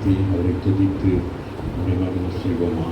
வாழ்த்தி அவரை துதித்து அவரை மகிழ்ச்சி செய்வோமா.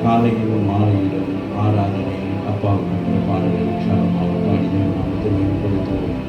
காலையிலும் மாலையிலும் ஆராதனை அப்பாவுக்கு பாடலை உற்சாகமாக பாடின நாமத்தை மேம்படுத்துவோம்.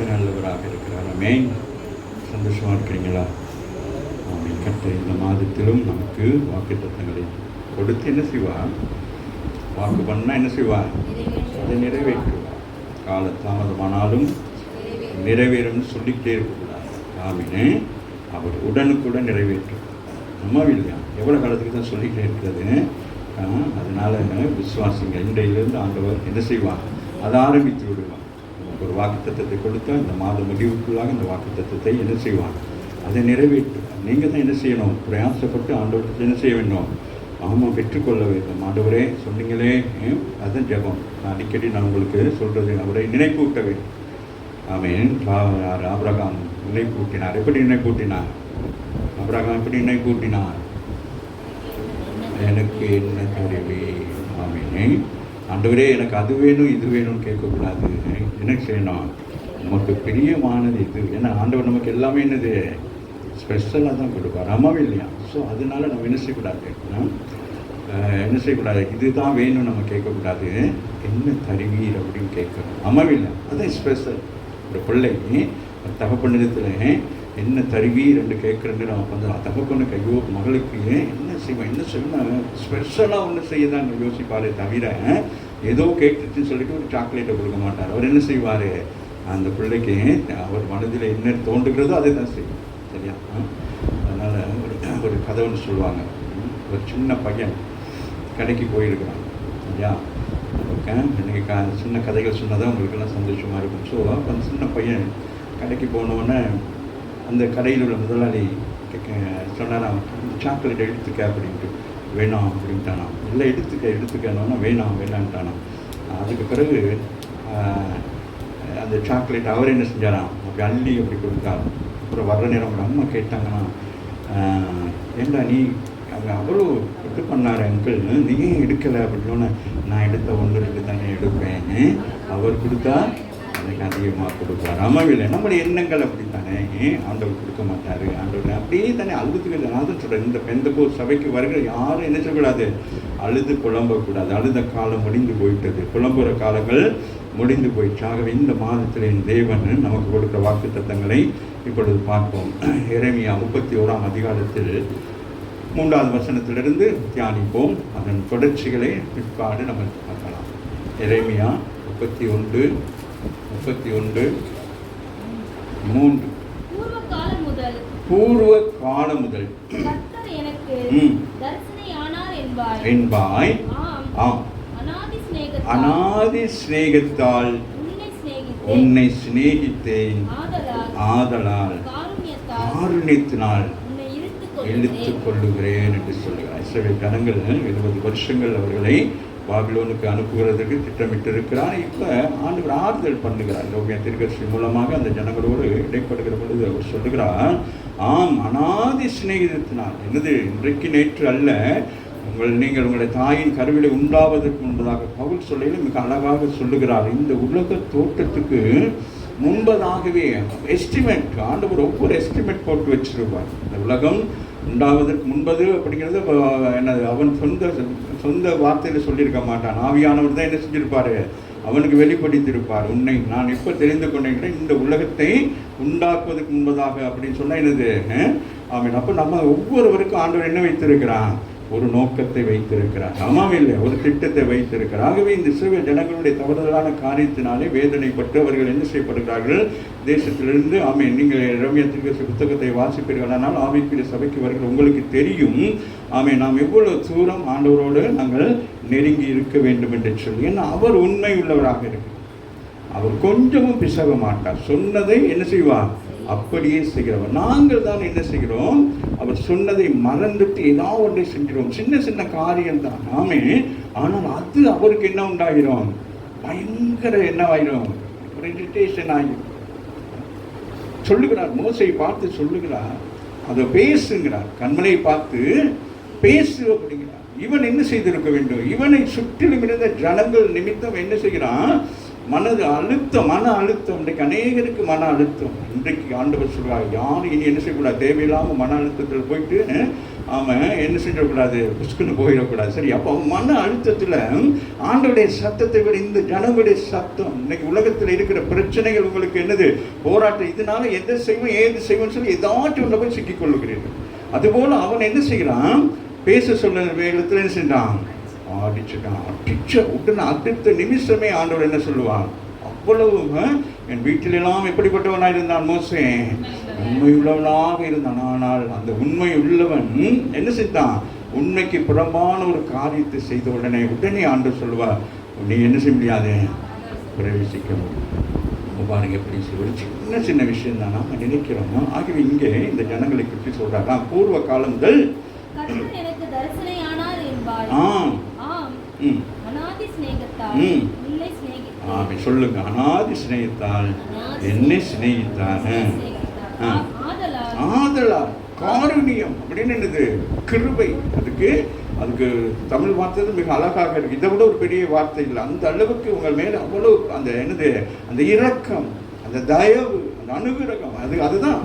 கர்த்தர் நல்லவராக இருக்கிறார். ஆமென். சந்தோஷமாக இருக்கிறீங்களா? ஆமென். கர்த்தர் இந்த மாதத்திலும் நமக்கு வாக்குத்தத்தங்களை கொடுத்து என்ன செய்வார்? வாக்கு பண்ணால் என்ன செய்வார்? அதை நிறைவேற்றுவார். கால தாமதமானாலும் நிறைவேறும்னு சொல்லிக்கிட்டே இருக்கக்கூடாது. ஆமீனே. அவர் உடனுக்குடன் நிறைவேற்றும். நம்ம இல்லையா? எவ்வளோ காலத்துக்கு தான் சொல்லிக்கிட்டே இருக்கிறது. அதனால விசுவாசிங்க. இன்றையிலிருந்து ஆண்டவர் என்ன செய்வார்? அதை ஆரம்பித்து விடுவார். நமக்கு ஒரு வாக்குத்தத்தத்தை கொடுத்தா இந்த மாத முடிவுக்குள்ளாக இந்த வாக்குத்தத்தத்தை என்ன செய்வார்? அதை நிறைவேற்றுவார். நீங்கள் தான் என்ன செய்யணும்? பிரயாசப்பட்டு ஆண்டவர்கிட்ட என்ன செய்ய வேண்டும்? ஆமாம், பெற்றுக்கொள்ள வேண்டும். ஆண்டவரே சொன்னீங்களே, அதுதான் ஜெபம். நான் அடிக்கடி நான் உங்களுக்கு சொல்கிறது, அவரை நினைப்பூட்ட வேண்டும். ஆமென். ஆபிரகாம் நினைப்பூட்டினார். எப்படி நினைப்பூட்டினார்? ஆபிரகாம் எப்படி நினைப்பூட்டினார்? எனக்கு என்ன தேவை? ஆமென். ஆண்டவரே எனக்கு அது வேணும் இது வேணும்னு கேட்கக்கூடாது. என்ன செய்யணும்? நமக்கு பிரியமானது இது. ஏன்னா ஆண்டவர் நமக்கு எல்லாமே என்னது ஸ்பெஷலாக தான் கொடுப்பார். ஆமாவே இல்லையா? ஸோ அதனால நம்ம என்ன செய்யக்கூடாது? என்ன செய்யக்கூடாது? இதுதான் வேணும் நம்ம கேட்கக்கூடாது. என்ன தருவீர் அப்படின்னு கேட்கணும். ஆமாவே இல்லை? அதுதான் ஸ்பெஷல். ஒரு பிள்ளை தகப்பனிடத்தில் என்ன தருவீர் என்று கேட்குறது நம்ம வந்து தகப்பனுக்கு ஐயோ மகளுக்கு என்ன செய்வோம், என்ன செய்யணும், ஸ்பெஷலாக ஒன்று செய்ய தான் யோசிப்பாரே தவிர ஏதோ கேட்டுச்சுன்னு சொல்லிட்டு ஒரு சாக்லேட்டை கொடுக்க மாட்டார். அவர் என்ன செய்வார்? அந்த பிள்ளைக்கு அவர் மனதில் என்ன தோன்றுகிறதோ அதை தான் செய்யும். சரியா? அதனால் ஒரு கதை ஒன்று சொல்லுவாங்க. ஒரு சின்ன பையன் கடைக்கு போயிருக்கிறான். சரியா? ஓகே, இன்றைக்கி சின்ன கதைகள் சொன்னதான் உங்களுக்கெல்லாம் சந்தோஷமாக இருக்கும். ஸோ அப்போ அந்த சின்ன பையன் கடைக்கு போனோடனே அந்த கடையில் உள்ள முதலாளி சொன்னாராம், சாக்லேட் எடுத்துக்க அப்படின்ட்டு. வேணாம் அப்படின்ட்டானா. இல்லை எடுத்துக்கணுன்னா வேணான்ட்டானான். அதுக்கு பிறகு அந்த சாக்லேட் அவர் என்ன செஞ்சாராம், அப்படி அள்ளி அப்படி கொடுத்தாரு. அப்புறம் வர்ற நேரம் அவங்க அம்மா கேட்டாங்கன்னா, ஏண்டா நீ அவங்க அவ்வளோ இது பண்ணார் அங்கிள், நீ ஏன் எடுக்கலை அப்படின்னோன்னு, நான் எடுத்த 1-2 தானே எடுப்பேன், அவர் கொடுத்தா எனக்கு அதிகமாக கொடுப்பார். ஆமாவில்லை? நம்மளுடைய எண்ணங்கள் அப்படி தானே. ஆண்டவர் கொடுக்க மாட்டார். ஆண்டவர் அப்படியே தானே அழுதுக்கு. நான் தான் சொல்கிறேன், இந்த பெந்தகோஸ்து சபைக்கு வருகிற யாரும் என்ன செய்யக்கூடாது? அழுது புலம்பக்கூடாது. அழுத காலம் முடிந்து போயிட்டது. புலம்புற காலங்கள் முடிந்து போயிடுச்சு. ஆகவே இந்த மாதத்தில் என் தேவன் நமக்கு கொடுக்குற வாக்குத்தத்தங்களை இப்பொழுது பார்ப்போம். எரேமியா 31ஆம் அதிகாரத்தில் 3வது வசனத்திலிருந்து தியானிப்போம். அதன் தொடர்ச்சிகளை பிற்பாடு நம்ம பார்க்கலாம். எரேமியா 31:3. பூர்வ காலம் முதல் என்பாய். அநாதி சிநேகத்தால் உன்னை சிநேகித்தேன். ஆதலால் காருண்யத்தினால் இழுத்துக் கொள்ளுகிறேன் என்று சொல்லுகிறார். இஸ்ரவேல் ஜனங்கள் 70 வருஷங்கள் அவர்களை பாபிலோனுக்கு அனுப்புகிறதுக்கு திட்டமிட்டிருக்கிறார். இப்போ ஆண்டவர் ஆறுதல் பண்ணுகிறார். லோகியா தீர்க்கதரிசி மூலமாக அந்த ஜனங்களோடு இடைப்படுகிற பொழுது அவர் சொல்லுகிறார், ஆம், அநாதி சிநேகிதத்தினால். என்னது இன்றைக்கு நேற்று அல்ல, நீங்கள் உங்களுடைய தாயின் கருவிலை உண்டாவதற்கு முன்பதாக பவுல் சொல்லையில் மிக அழகாக சொல்லுகிறார். இந்த உலக தோற்றத்துக்கு முன்பதாகவே எஸ்டிமேட், ஆண்டவர் ஒவ்வொரு எஸ்டிமேட் போட்டு வச்சிருப்பார். இந்த உலகம் உண்டாவதற்கு முன்பது அப்படிங்கிறது என்னது, அவன் சொந்த வார்த்தையில் சொல்லியிருக்க மாட்டான். ஆவியானவர் தான் என்ன செஞ்சிருப்பார்? அவனுக்கு வெளிப்படுத்தியிருப்பார். உன்னை நான் எப்போ தெரிந்து கொண்டேன், இந்த உலகத்தை உண்டாக்குவதற்கு முன்பதாக அப்படின்னு சொன்னால் என்னது? ஆமீன். அப்போ நம்ம ஒவ்வொருவருக்கும் ஆண்டவர் என்ன வைத்திருக்கிறான்? ஒரு நோக்கத்தை வைத்திருக்கிறார். ஆமாம் இல்லை? ஒரு திட்டத்தை வைத்திருக்கிறார். ஆகவே இந்த இஸ்ரவேல் ஜனங்களுடைய தவறுதலான காரியத்தினாலே வேதனைப்பட்டு அவர்கள் என்ன செய்யப்படுகிறார்கள்? தேசத்திலிருந்து. ஆமீன். நீங்கள் எரேமியா தீர்க்கதரிசி புத்தகத்தை வாசிப்பீர்களானால் ஆவிக்குரிய சபைக்கு வருகிற உங்களுக்கு தெரியும். ஆமீன். நாம் எவ்வளவு தூரம் ஆண்டவரோடு நாங்கள் நெருங்கி இருக்க வேண்டும் என்று சொல்லி. ஏன்னா அவர் உண்மை உள்ளவராக இருக்கிறார். அவர் கொஞ்சமும் பிசக மாட்டார். சொன்னதை என்ன செய்வார்? அப்படியே செய்கிறவர். நாங்கள் தான் என்ன செய்கிறோம்? அவர் சொன்னதை மறந்துட்டு ஏதாவது ஒன்றை செஞ்சிடும். சின்ன சின்ன காரியம் தான் நாமே. ஆனால் அது அவருக்கு என்ன உண்டாகிரும்? பயங்கர என்னவாயிரும்? ஒரு இரிட்டேஷன் ஆகிடும். சொல்லுகிறார், மோசையை பார்த்து சொல்லுகிறார், அதை பேசுங்கிறார். கண்மலை பார்த்து பேசு அப்படிங்கிறார். இவன் என்ன செய்திருக்க வேண்டும்? இவனை சுற்றிலும் இருந்த ஜனங்கள் நிமித்தம் என்ன செய்கிறான்? மன அழுத்தம் இன்றைக்கு அநேகருக்கு மன அழுத்தம். இன்றைக்கு ஆண்டவர் சொல்வார், யாரும் இனி என்ன செய்யக்கூடாது, தேவையில்லாமல் மன அழுத்தத்தில் போயிட்டு அவன் என்ன செஞ்சிடக்கூடாது, புஷ்குன்னு போயிடக்கூடாது. சரி, அப்போ மன அழுத்தத்தில் ஆண்டவருடைய சத்தத்தை விட இந்த ஜனங்களுடைய சத்தம், இன்னைக்கு உலகத்தில் இருக்கிற பிரச்சனைகள் உங்களுக்கு என்னது, போராட்டம், இதனால எதை செய்வோம் ஏது செய்வோம்னு சொல்லி ஏதாச்சும் ஒன்று போய் சிக்கிக் கொள்ளுகிறீர்கள். அதுபோல் அவன் என்ன செய்கிறான், பேச சொல்ல வேகத்தில் என்ன செஞ்சான், அடிச்சுட்டான். அடிச்ச உடனே அடுத்த நிமிஷமே ஆண்டவர் என்ன சொல்லுவான், அவ்வளவு என் வீட்டிலெல்லாம் எப்படிப்பட்டவனாக இருந்தான் மோசே, உண்மை உள்ளவனாக இருந்தான். ஆனால் அந்த உண்மை உள்ளவன் என்ன செய்தான், உண்மைக்கு புறம்பான ஒரு காரியத்தை செய்த உடனே ஆண்டவர் சொல்லுவார், நீ என்ன செய்ய முடியாது, பிரவேசிக்க முடியும். பாருங்க, எப்படி ஒரு சின்ன விஷயம் தான் நாம் நினைக்கிறோம். ஆகவே இங்கே இந்த ஜனங்களை பற்றி சொல்றாங்க, பூர்வ காலங்கள் சொல்லுங்க, அநாதி சிநேகித்தால் என்னை சிநேகித்தான ஆதலால் காருண்யம் அப்படின்னு என்னது, கிருபை. அதுக்கு தமிழ் வார்த்தை மிக அழகாக இருக்கு. இதை விட ஒரு பெரிய வார்த்தை இல்லை. அந்த அளவுக்கு உங்கள் மேல அவ்வளவு அந்த என்னது, அந்த இரக்கம், அந்த தயவு, அந்த அனுகிரகம், அதுதான்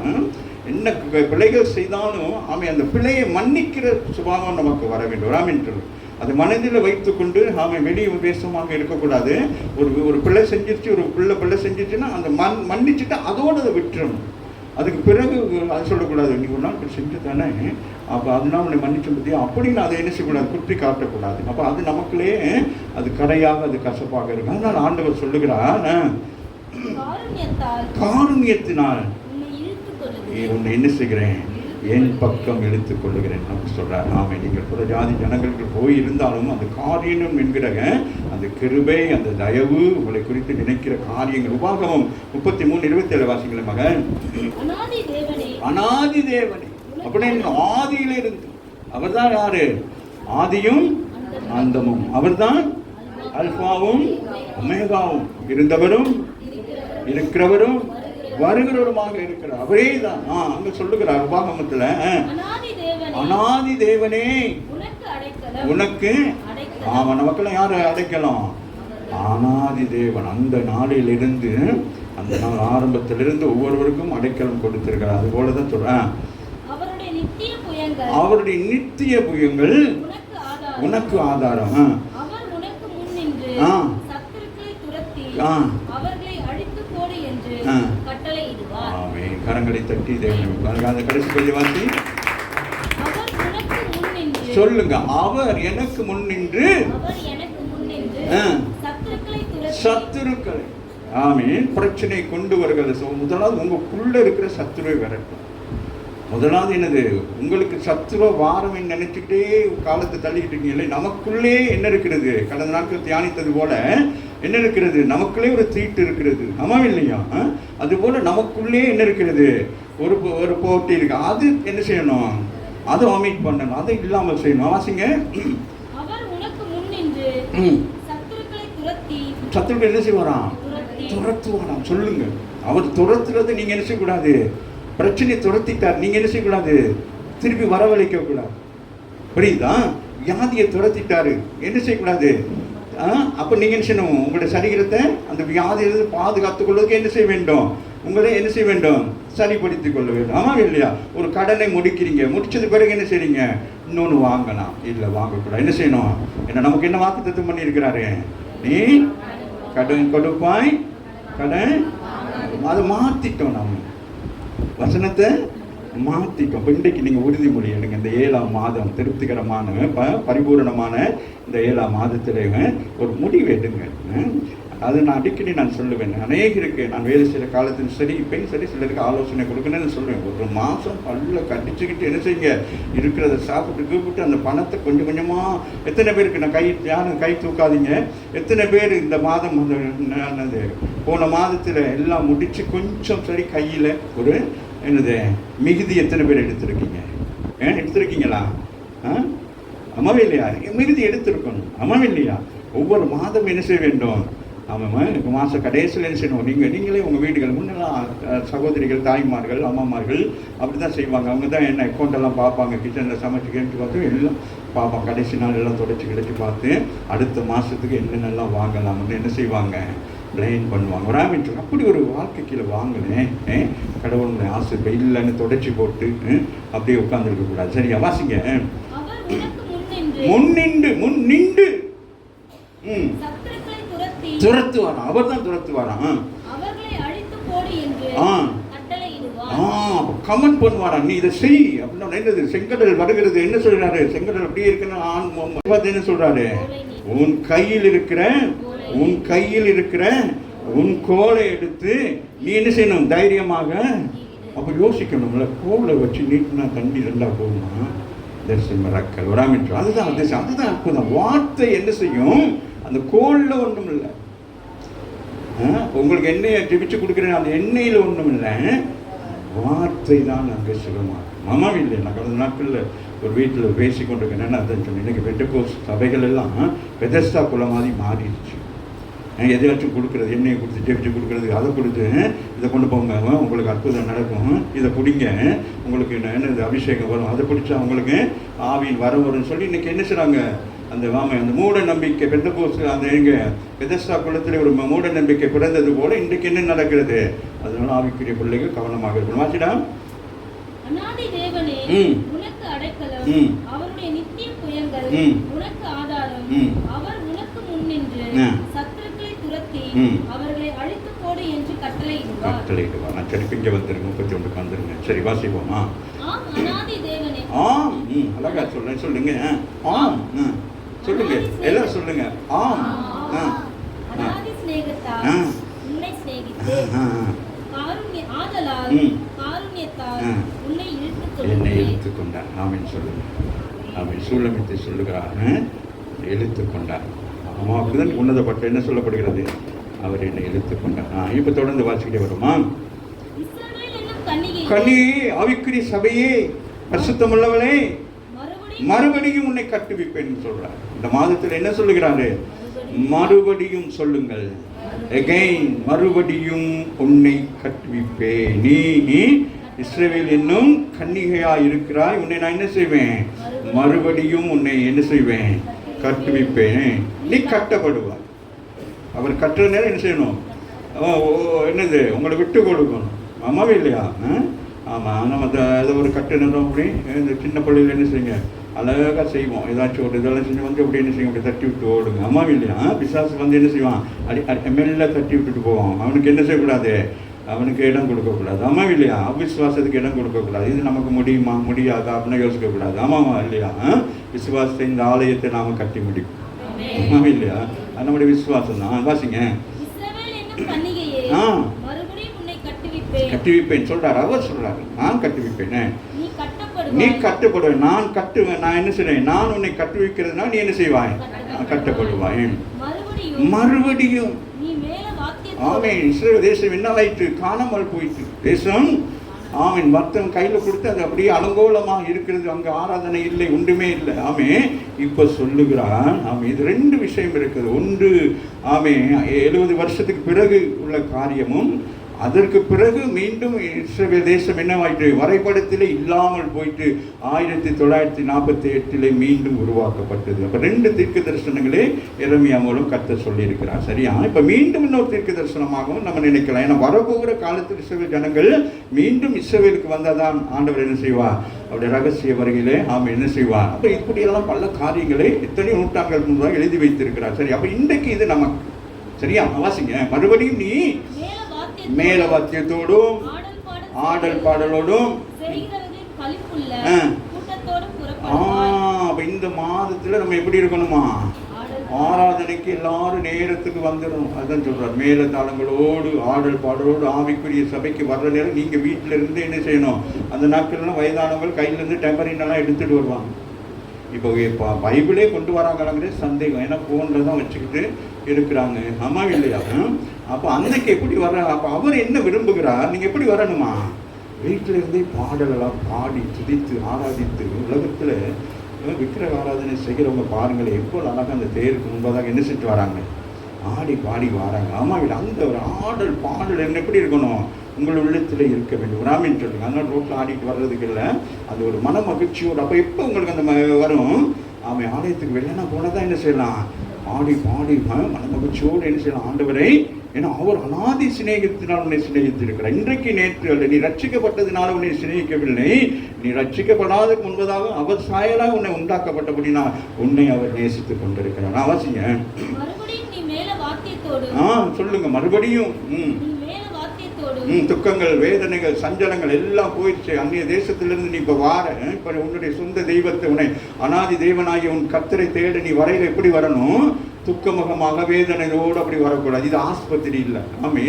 என்ன பிழைகள் செய்தாலும் ஆமை அந்த பிழையை மன்னிக்கிற சுபாவம் நமக்கு வர வேண்டும். ராமின்று அது மனதில் வைத்துக்கொண்டு ஆமை வெளியே உபேசமாக இருக்கக்கூடாது. ஒரு பிள்ளை செஞ்சிருச்சு, ஒரு பிள்ளை செஞ்சிருச்சுன்னா அந்த மன்னிச்சுட்டு அதோடு அதை விட்டுறணும். அதுக்கு பிறகு அது சொல்லக்கூடாது, நீ ஒரு நாள் இப்படி செஞ்சு தானே, அப்போ அதனால உன்னை மன்னிச்ச பற்றியா அப்படின்னு அதை என்ன செய்யக்கூடாது, குற்றி காட்டக்கூடாது. அப்போ அது நமக்குள்ளே அது கரையாக, அது கசப்பாக இருக்கும். அதனால் ஆண்டவர் சொல்லுகிறார், காருண்யத்தினால் உன்னை என்ன செய்கிறேன், என் பக்கம் இழுத்துக் கொள்ளுகிறேன் நமக்கு சொல்றார். ஆமை, நீங்கள் புற ஜாதி ஜனங்களுக்கு போய் இருந்தாலும் அந்த காரியம் என்கிற அந்த கிருபை, அந்த தயவு, உங்களை குறித்து நினைக்கிற காரியங்கள். உபாகமம் 33:27 வாசிங்கள மகன். அநாதி தேவனே அப்படின்னு ஆதியிலிருந்து அவர் தான் யாரு, ஆதியும் அந்தமும், அவர் தான் அல்பாவும் ஒமேகாவும், இருந்தவரும் இருக்கிறவரும் வருகிறவருமாக இருக்கிறார். அவரே தான் அங்க சொல்லுகிறார் உபாகமத்துல, அநாதி தேவனே உனக்கு நமக்கெல்லாம் யாரு அடைக்கலாம், அநாதி தேவன். அந்த நாளிலிருந்து, அந்த நாள் ஆரம்பத்திலிருந்து ஒவ்வொருவருக்கும் அடைக்கலம் கொடுத்திருக்கிறார். அது போலதான் சொல்றேன், அவருடைய நித்திய புயங்கள் உனக்கு ஆதாரம். கரங்களை தட்டி தேவனை கடைசி கொஞ்சம் வாசி சொல்லுங்க. அவர் எனக்கு முன் நின்று சத்துருக்களை ஆமீன் பிரச்சனை கொண்டு வருகிறது. முதலாவது உங்களுக்குள்ள இருக்கிற சத்துருவை விரட்டும். முதலாவது என்னது, உங்களுக்கு சத்துருவ வாரம் நினைச்சுக்கிட்டே காலத்தை தள்ளிக்கிட்டு இருக்கீங்களே, நமக்குள்ளே என்ன இருக்கிறது, கடந்த நாட்கள் தியானித்தது போல என்ன இருக்கிறது, நமக்குள்ளே ஒரு தீட்டு இருக்கிறது. ஆமாம் இல்லையா? அதுபோல நமக்குள்ளே என்ன இருக்கிறது, ஒரு போட்டி இருக்கு. அது என்ன செய்யணும், அதை வாமிட் பண்ணணும், அதை இல்லாமல் செய்யணும். வாசிங்க. சத்துருக்கள் என்ன செய்வாராம், துரத்துவாராம். சொல்லுங்க, அவர் துரத்துறது நீங்க என்ன செய்யக்கூடாது, பிரச்சனையை துரத்திட்டார், நீங்க என்ன செய்யக்கூடாது, திருப்பி வரவழைக்க கூடாது. புரியுதா? வியாதியை துரத்திட்டாரு, என்ன செய்யக்கூடாது, அப்ப நீங்க என்ன செய்யணும், உங்களுடைய சரீரத்தை அந்த வியாதியிலிருந்து பாதுகாத்துக் கொள்வதற்கு என்ன செய்ய வேண்டும், உங்களை என்ன செய்ய வேண்டும், சரிப்படுத்திக் கொள்ள வேண்டும். ஆமா இல்லையா? ஒரு கடனை முடிக்கிறீங்க, முடிச்சது பிறகு என்ன செய்றீங்க, இன்னொன்று வாங்கலாம், இல்லை வாங்கக்கூடாது. என்ன செய்யணும், என்ன நமக்கு என்ன வாக்குத்தத்தம் பண்ணி இருக்கிறாரு, நீ கடன் கொடுப்பாய் கடன், அதை மாத்திட்டோம், நாம வசனத்தை மாற்றிக்கும். இப்போ இன்றைக்கு நீங்கள் உறுதிமொழி எடுங்க. இந்த 7ஆம் மாதம் திருப்திகரமான பரிபூரணமான இந்த 7ஆம் மாதத்தில் ஒரு முடிவு எடுங்க. அது நான் அடிக்கடி நான் சொல்லுவேன். அநேகருக்கு நான் வேலை செய்கிற காலத்தில் சரி இப்பயும் சரி சிலருக்கு ஆலோசனை கொடுக்கணும்னு சொல்லுவேன். ஒரு மாதம் பல்ல கடிச்சுக்கிட்டு என்ன செய்யுங்க, இருக்கிறத சாப்பிட்டு கூப்பிட்டு அந்த பணத்தை கொஞ்சம் கொஞ்சமாக, எத்தனை பேருக்கு நான் யாரும் கை தூக்காதீங்க, எத்தனை பேர் இந்த மாதம் அந்த போன மாதத்தில் எல்லாம் முடித்து கொஞ்சம் சரி கையில் ஒரு என்னது மிகுதி எத்தனை பேர் எடுத்திருக்கீங்க, எடுத்திருக்கீங்களா? அம்மாவே இல்லையா? மிகுதி எடுத்திருக்கணும். அம்மாவே இல்லையா? ஒவ்வொரு மாதம் என்ன செய்ய வேண்டும், ஆமாம் மாத கடைசியில் என்ன செய்யணும், நீங்களே உங்கள் வீடுகள் முன்னெல்லாம் சகோதரிகள், தாய்மார்கள், அம்மாமார்கள் அப்படி தான் செய்வாங்க. அவங்க தான் என்ன அக்கௌண்டெல்லாம் பார்ப்பாங்க, கிச்சனில் சமைச்சு கேட்டு பார்த்து எல்லாம் பார்ப்பாங்க. கடைசி நாள் எல்லாம் தொடச்சி கிடச்சி பார்த்து அடுத்த மாதத்துக்கு என்னென்னலாம் வாங்கலாம்னு என்ன செய்வாங்க, பிளைன் பண்ணுவாங்க. வராமல் சொல்லி அப்படி ஒரு வாழ்க்கைக்குள்ள வாங்கினேன். கடவுளுடைய ஆசை இல்லைன்னு தொடச்சி போட்டு அப்படியே உட்கார்ந்துருக்க கூடாது. சரியா? வாசிங்க. முன்னின்று துரத்துவாராம். அவர் தான் துரத்துவாராம். கமெண்ட் பண்ணுவாராம், நீ இதை செய் அப்படின்னா என்னது? செங்கடல் வருகிறது. என்ன சொல்றாரு? செங்கடல் அப்படியே இருக்குன்னு என்ன சொல்றாரு? உன் கையில் இருக்கிற உன் கோலை எடுத்து நீ என்ன செய்யணும்? தைரியமாக. அப்ப யோசிக்கணும்ல, கோலை வச்சு நீட்டினா தண்ணி நல்லா போகுமா? மறக்கல் வராமல். அதுதான் அதுதான் அற்புதம். வார்த்தை என்ன செய்யும்? அந்த கோல்ல ஒன்றும் இல்லை. உங்களுக்கு எண்ணெயை ஜெபிச்சு கொடுக்குறேன், அந்த எண்ணெயில் ஒன்றும் இல்லை, வார்த்தை தான் அங்கே சுகமாகும். மாமாவும் இல்லை. நான் கடந்த நாட்களில் ஒரு வீட்டில் பேசி கொண்டிருக்கேன். என்னென்ன அதான் சொன்னேன், இன்னைக்கு பெண்டகோஸ்ட் சபைகள் எல்லாம் பெதஸ்தா குலம் மாதிரி மாறிடுச்சு. எதையாச்சும் கொடுக்குறது, எண்ணெயை கொடுத்து ஜெபிச்சு கொடுக்குறது, அதை கொடுத்து இதை கொண்டு போங்க, உங்களுக்கு அற்புதம் நடக்கும், இதை குடிங்க, உங்களுக்கு என்னது அபிஷேகம் வரும், அதை குடித்தா உங்களுக்கு ஆவியின் வர வரும்னு சொல்லி இன்றைக்கி என்ன செய்கிறாங்க? அந்த மூட நம்பிக்கை பெண்டகோஸ்ட் அந்த எங்கள் பெதஸ்தா குலத்தில் ஒரு மூட நம்பிக்கை பிறந்தது போல இன்றைக்கு என்ன நடக்கிறது? அதனால ஆவிக்குரிய பிள்ளைகள் கவனமாக இருக்கணும். வாசிடா. கட்டளையிடுவார். நான் சரி இங்கே வந்துருங்க, 31 வந்துருங்க. சரி வாசிப்போமா? ஆம். அழகா சொல்லுங்க. சொல்லுங்க. ஆம். சொல்லுங்க. எல்லாம் சொல்லுங்க. ஆம். என்னை இழுத்து கொண்டார். ஆமீன் சொல்லுங்க. ஆமீன். சூலமித்து சொல்லுகிறார், இழுத்து கொண்டார். அம்மாவுக்குதான் உன்னதப்பட்ட என்ன சொல்லப்படுகிறது? அவர் என்னை இழுத்து கொண்டார். இப்ப தொடர்ந்து வாசிக்கிட்டே வருமா? கனி ஆவிக்குரிய சபையே, பரிசுத்தமுள்ளவளே, மறுபடியும் உன்னை கட்டுவிப்பேன் சொல்றார். இந்த மாதத்தில் என்ன சொல்லுகிறாரு? மறுபடியும் சொல்லுங்கள். அகைன், மறுபடியும் உன்னை கட்டுவிப்பேன். நீ இஸ்ரவேல் என்னும் கன்னிகையா இருக்கிறாய், உன்னை நான் என்ன செய்வேன்? மறுபடியும் உன்னை என்ன செய்வேன்? கட்டுவிப்பேன். நீ கட்டப்படுவாய். அவர் கட்டுற நேரம் என்ன செய்யணும்? என்னது? உங்களை விட்டு கொடுக்கணும். ஆமாவே இல்லையா? ஆமாம். நம்ம அதை ஒரு கட்டு நேரம் அப்படி இந்த சின்ன பள்ளியில் என்ன செய்யுங்க, அழகாக செய்வோம். ஏதாச்சும் ஒரு இதெல்லாம் செஞ்சு வந்து அப்படி என்ன செய்யும், அப்படி தட்டி விட்டு ஓடுங்க. அம்மாவும் இல்லையா? பிசாசு வந்து என்ன செய்வான்? மெல்ல தட்டி விட்டுட்டு போவான். அவனுக்கு என்ன செய்யக்கூடாது? அவனுக்கு இடம் கொடுக்கக்கூடாது. அம்மாவும் இல்லையா? அவிசுவாசத்துக்கு இடம் கொடுக்கக்கூடாது. இது நமக்கு முடியுமா முடியாதா அப்படின்னு யோசிக்கக்கூடாது. ஆமாமா இல்லையா? விசுவாசத்தை இந்த ஆலயத்தை நாம் கட்டி முடிக்கும். அம்மாவும் இல்லையா? அது நம்முடைய விசுவாசம் தான். வாசிங்க. கட்டுவிப்பேன் சொல்றாரு. அவர் சொல்றாரு, நான் கட்டுவிப்பேன். நீ கட்டப்படுவேன். நான் கட்டுவேன். நான் என்ன செய்வேன்? நான் உன்னை கட்டுவிக்கிறதுனா நீ என்ன செய்வாய்? கட்டப்படுவாய். மறுபடியும். ஆமீன். இஸ்ரவேல் தேசம் என்ன ஆயிற்று? காணாமல் போயிட்டு தேசம். ஆமீன். மத்தம் கையில் கொடுத்து அது அப்படியே அலங்கோலமாக இருக்கிறது. அங்கே ஆராதனை இல்லை, ஒன்றுமே இல்லை. ஆமே இப்போ சொல்லுகிறான். ஆமே இது 2 விஷயம் இருக்குது. ஒன்று ஆமே 70 வருஷத்துக்கு பிறகு உள்ள காரியமும், அதற்கு பிறகு மீண்டும் இஸ்ரவேல் தேசம் என்னவாயிற்று? வரைபடத்திலே இல்லாமல் போயிட்டு 1948 மீண்டும் உருவாக்கப்பட்டது. அப்போ 2 தீர்க்க தரிசனங்களே எரேமியா மூலம் கர்த்தர் சொல்லியிருக்கிறார். சரியா? இப்போ மீண்டும் இன்னொரு தீர்க்க தரிசனமாகவும் நம்ம நினைக்கலாம். ஏன்னா வரப்போகிற காலத்தில் இஸ்ரவேல் ஜனங்கள் மீண்டும் இஸ்ரவேலுக்கு வந்தாதான் ஆண்டவர் என்ன செய்வார்? அவருடைய ரகசிய வருகையிலே என்ன செய்வார்? அப்போ இப்படியெல்லாம் பல காரியங்களை எத்தனையோ நூற்றாண்டுகள் முன்பாக எழுதி வைத்திருக்கிறார். சரி, அப்போ இன்றைக்கு இது நமக்கு சரியா? வாசிங்க. மறுபடியும் நீ மேல வாத்தியத்தோடும் ஆடல் பாடலோடும் இந்த மாதத்துல நம்ம எப்படி இருக்கணுமா? ஆராதனைக்கு எல்லாரும் நேரத்துக்கு வந்துடணும். அதான் சொல்றார். மேல தாளங்களோடு ஆடல் பாடலோடு ஆவிக்குரிய சபைக்கு வர்ற நேரம் நீங்க வீட்டுல இருந்து என்ன செய்யணும்? அந்த நாட்கள்லாம் வயதானவங்க கையில இருந்து டெம்பரின் எல்லாம் எடுத்துட்டு வருவாங்க. இப்போ பைபிளே கொண்டு வராங்கிறாங்களே சந்தேகம். ஏன்னா ஃபோனில் தான் வச்சுக்கிட்டு இருக்கிறாங்க. அம்மா இல்லையா? அப்போ அன்னைக்கு எப்படி வர? அப்போ அவர் என்ன விரும்புகிறார்? நீங்கள் எப்படி வரணுமா? வீட்டில் இருந்தே பாடலெல்லாம் பாடி துதித்து ஆராதித்து. உலகத்தில் விக்கிரக ஆராதனை செய்கிறவங்க பாருங்களேன், எப்போ அழகாக அந்த தேருக்கு முன்பதாக என்ன செஞ்சு வராங்க? ஆடி பாடி வராங்க. ஆமா இல்லை, அந்த ஒரு ஆடல் பாடல் என்ன எப்படி இருக்கணும்? உங்கள் உள்ளத்தில் இருக்க வேண்டும். ராமின்னு சொல்லுங்க. அதனால் ரோட்டில் ஆடிட்டு வர்றதுக்கு இல்லை, அது ஒரு மன மகிழ்ச்சியோடு. அப்போ எப்போ உங்களுக்கு அந்த வரும்? அவன் ஆலயத்துக்கு வெளியே போனால் தான் என்ன செய்யலாம்? ஆடி பாடி மனமகிழ்ச்சியோடு என்ன செய்யலாம் ஆண்டவரை, ஏன்னா அவர் அநாதி சிநேகத்தினால் உன்னை சிநேகித்திருக்கிறார். இன்றைக்கு நேற்று அல்ல, நீ ரட்சிக்கப்பட்டதினால உன்னை சிநேகிக்கவில்லை, நீ ரட்சிக்கப்படாததுக்கு முன்பதாக அவர் சாயலாக உன்னை உண்டாக்கப்பட்டபடினா உன்னை அவர் நேசித்துக் கொண்டிருக்கிறார். அவசியம் சொல்லுங்க மறுபடியும் துக்கங்கள், வேதனைகள், சஞ்சலங்கள் எல்லாம் போயிடுச்சு. அந்நிய தேசத்திலிருந்து நீ இப்ப வார, இப்ப உன்னுடைய சொந்த தெய்வத்தை, உன்னை அநாதி தெய்வனாகிய உன் கர்த்தரை தேட நீ வரையில எப்படி வரணும்? துக்கமுகமாக வேதனையோடு அப்படி வரக்கூடாது. இது ஆஸ்பத்திரி இல்லை, ஆமே,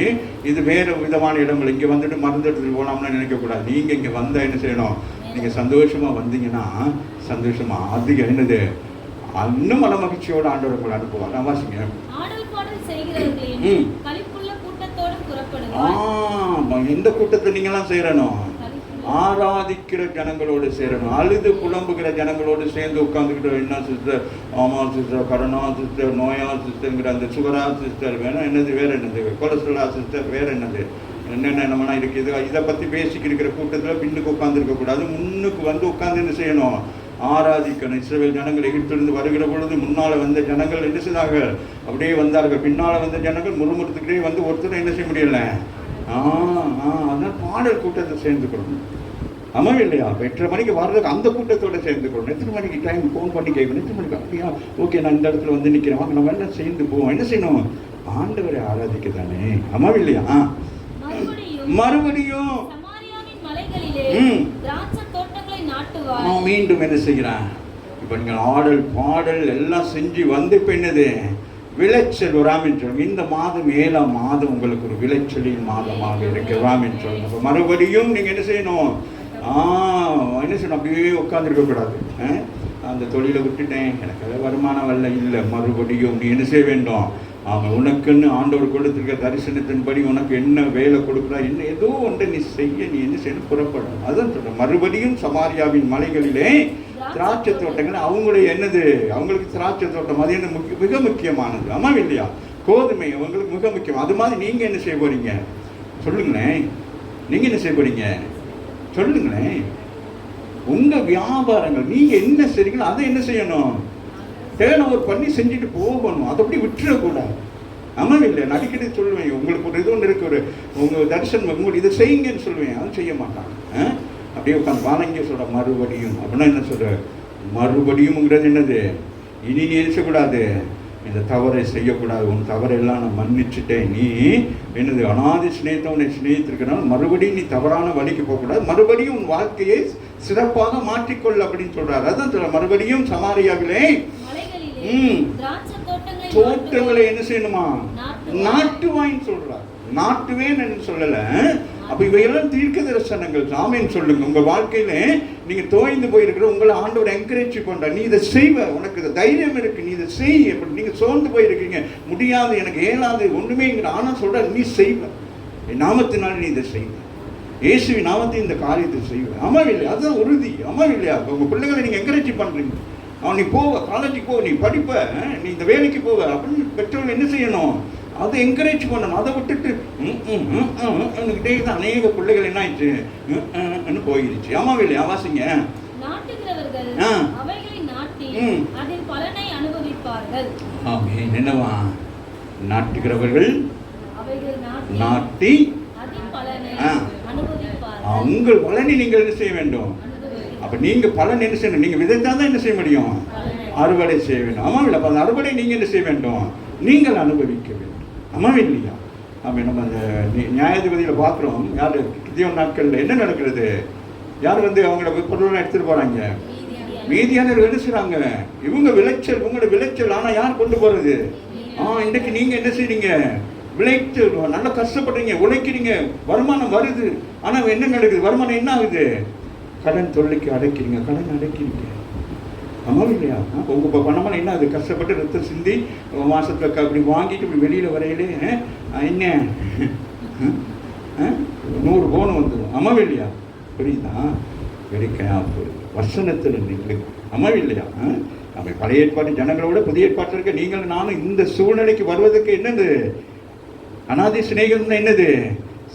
இது வேற விதமான இடங்கள். இங்க வந்துட்டு மருந்து எடுத்துட்டு போலாம்னு நினைக்க கூடாது. நீங்க இங்க வந்தா என்ன செய்யணும்? நீங்க சந்தோஷமா வந்தீங்கன்னா சந்தோஷமா அதிகம் என்னது இன்னும் மன மகிழ்ச்சியோட ஆண்டவரை கூட அனுப்புவாங்க. வாசிங்க. எந்த கூட்டத்தை நீங்க எல்லாம் சேரணும்? ஆராதிக்கிற ஜனங்களோடு சேரணும். அழுது புலம்புகிற ஜனங்களோடு சேர்ந்து உட்கார்ந்துக்கிட்டு, என்ன சிஸ்டர், ஆமா சிஸ்டர், கரோனா சிஸ்டர், நோயா சிஸ்டர்ங்கிற அந்த சுகரா சிஸ்டர் வேணா என்னது, வேற என்னது, கொலஸ்ட்ரலா சிஸ்டர், வேற என்னது, என்னென்ன நம்மனா இருக்குது, இதை பத்தி பேசிக்கிட்டு இருக்கிற கூட்டத்தில் பின்னுக்கு உட்கார்ந்து இருக்க கூடாது. முன்னுக்கு வந்து உட்கார்ந்து என்ன செய்யணும்? ஆராதிக்கணும். இஸ்ரவேல் ஜனங்கள் எகிப்திலிருந்து வருகிற பொழுது முன்னால வந்த ஜனங்கள் என்ன செய்தார்கள்? அப்படியே வந்தார்கள். பின்னால வந்த ஜனங்கள் முறுமுறுத்துக்கிட்டே வந்து ஒருத்தர் என்ன செய்ய முடியல. அதனால பாடல் கூட்டத்தை சேர்ந்துக்கணும். ஆமாம் இல்லையா? 8:30 மணிக்கு வர்றதுக்கு அந்த கூட்டத்தோட சேர்ந்துக்கணும். எத்தனை மணிக்கு டைம் ஃபோன் பண்ணி கேட்கணும். எத்தனை மணிக்கு அப்படியா, ஓகே நான் இந்த இடத்துல வந்து நிற்கிறேன், வாங்க நம்ம எல்லாம் சேர்ந்து போவோம். என்ன செய்யணும்? ஆண்டவரை ஆராதிக்க தானே. ஆமாம் இல்லையா? மறுபடியும் மீண்டும் என்ன செய்கிறான்? இப்ப நீங்கள் ஆடல் பாடல் எல்லாம் செஞ்சு வந்து இப்ப என்னது விளைச்சல் வராமின்னு சொல்லுங்க. இந்த மாதம் 7ஆம் மாதம் உங்களுக்கு ஒரு விளைச்சலின் மாதமாக இருக்கு வராமின்னு சொல்லுங்க. மறுபடியும் நீங்க என்ன செய்யணும்? என்ன செய்யணும்? அப்படியே உட்கார்ந்துருக்க கூடாது. அந்த தொழிலை விட்டுட்டேன், எனக்கு அதை வருமானம் வரல, இல்லை, மறுபடியும் நீ என்ன செய்ய வேண்டும்? உனக்குன்னு ஆண்டவர் கொடுத்திருக்க தரிசனத்தின்படி உனக்கு என்ன வேலை கொடுக்குறா, என்ன ஏதோ ஒன்றை நீ செய்ய, நீ என்ன செய்யணும்? புறப்படும். அதான் சொல்றேன். மறுபடியும் சமாரியாவின் மலைகளிலே திராட்சை தோட்டங்கள், அவங்களுடைய என்னது, அவங்களுக்கு திராட்சை தோட்டம் அது என்ன மிக முக்கியமானது. ஆமா இல்லையா? கோதுமை அவங்களுக்கு மிக முக்கியம். அது மாதிரி நீங்க என்ன செய்ய போறீங்க? சொல்லுங்களேன். நீங்க என்ன செய்ய போறீங்க? சொல்லுங்களேன். உங்க வியாபாரங்கள் நீங்க என்ன செய்றீங்களோ அதை என்ன செய்யணும்? டேர்ன் பண்ணி செஞ்சுட்டு போகணும். அதை அப்படி விட்டுறக்கூடாது. ஆமாம் இல்லை? நான் அடிக்கடி சொல்லுவேன், உங்களுக்கு ஒரு இது ஒன்று இருக்கு, ஒரு உங்கள் தரிசனம் உங்களுக்கு இதை செய்யுங்கன்னு சொல்லுவேன். அதுவும் செய்ய மாட்டாங்க. அப்படியே உட்காந்து வானங்க சொல்ற மறுபடியும் அப்படின்னா என்ன சொல்ற? மறுபடியும்ங்கிறது என்னது? இனி நீ நினைச்சக்கூடாது, இந்த தவறை செய்யக்கூடாது, உன் தவறெல்லாம் நான் மன்னிச்சுட்டேன், நீ என்னது அநாதி சிநேகத்தை உன்னை சிநேகித்திருக்கனால மறுபடியும் நீ தவறான வழிக்கு போகக்கூடாது, மறுபடியும் உன் வாழ்க்கையை சிறப்பாக மாற்றிக்கொள்ள அப்படின்னு சொல்றாரு. அதான் சொல்ற. மறுபடியும் சமாரியாவிலே தோட்டங்களை என்ன செய்யணுமா? நாட்டுவாயின்னு சொல்றார். நாட்டுவேன் என்று சொல்லல. அப்ப இவையெல்லாம் தீர்க்க தரிசனங்கள். ஆமேன்னு சொல்லுங்க. உங்க வாழ்க்கையில நீங்க தோய்ந்து போயிருக்கிற உங்களை ஆண்டவர் என்கரேஜ் பண்ற, நீ இதை செய்வ, உனக்கு இந்த தைரியம் இருக்கு, நீ இதை செய். அப்படி நீங்க சோர்ந்து போயிருக்கீங்க, முடியாது, எனக்கு ஏலாது ஒண்ணுமேங்கிற, ஆனா சொல்ற நீ செய்வ, என் நாமத்தினால நீ இதை செய்வ, இயேசுவின் நாமத்தை இந்த காரியத்தை செய்வ. ஆமா இல்லையா? அதுதான் உறுதி. ஆமா இல்லையா? உங்க பிள்ளைகளை நீங்க என்கரேஜ் பண்றீங்க. அவன் நீ போவ, காலேஜுக்கு போவ, நீ படிப்ப, நீ இந்த வேலைக்கு போவ அப்படின்னு பெற்றோர்கள் என்ன செய்யணும்? அதை என்கரேஜ் பண்ணணும். அதை விட்டுட்டு கிட்டே தான் அநேக பிள்ளைகள் என்ன ஆயிடுச்சு போயிடுச்சு. ஆமாம் இல்லையா? வாசிங்க. என்னவா? நாட்டுகிறவர்கள் நாட்டி உங்கள் பலனை நீங்கள் என்ன செய்ய வேண்டும்? அப்ப நீங்க பலன் என்ன செய்யணும்? நீங்க விதைத்தாதான் என்ன செய்ய முடியும்? அறுவடை செய்ய வேண்டும். ஆமா இல்லை? அந்த அறுவடை நீங்க என்ன செய்ய வேண்டும்? நீங்கள் அனுபவிக்க வேண்டும். ஆமாம் இல்லையா? நம்ம அந்த நியாயாதிபதியில் பார்க்குறோம். யார் கிதியோன் நாட்களில் என்ன நடக்கிறது? யார் வந்து அவங்களோட பொருளை எடுத்துட்டு போறாங்க? மீதியானவர்கள் என்ன செய்றாங்க? இவங்க விளைச்சல், உங்களோட விளைச்சல். ஆனால் யார் கொண்டு போறது? இன்றைக்கு நீங்க என்ன செய்றீங்க? விளைச்சு நல்லா கஷ்டப்படுறீங்க, உழைக்கிறீங்க, வருமானம் வருது. ஆனால் என்ன நடக்குது? வருமானம் என்ன ஆகுது? கடன் தொல்லைக்கு அடைக்கிறீங்க, கடன் அடைக்கிறீங்க. ஆமாம் இல்லையா? உங்க பணமெல்லாம் என்ன ஆகுது? கஷ்டப்பட்டு ரத்தம் சிந்தி மாசத்துல அப்படி வாங்கிட்டு இப்படி வெளியில வரையிலே என்ன 100 பவுன் வந்துடும். ஆமாம் இல்லையா? புரியுதா? வெடிக்கையா போகுது வசனத்தில் நீங்கள். ஆமாம் இல்லையா? நம்ம பழைய ஏற்பாட்டு ஜனங்களோட புதிய ஏற்பாட்டில் இருக்க நீங்கள் நானும் இந்த சூழ்நிலைக்கு வருவதற்கு என்னது? அநாதி சிநேகம் என்னது?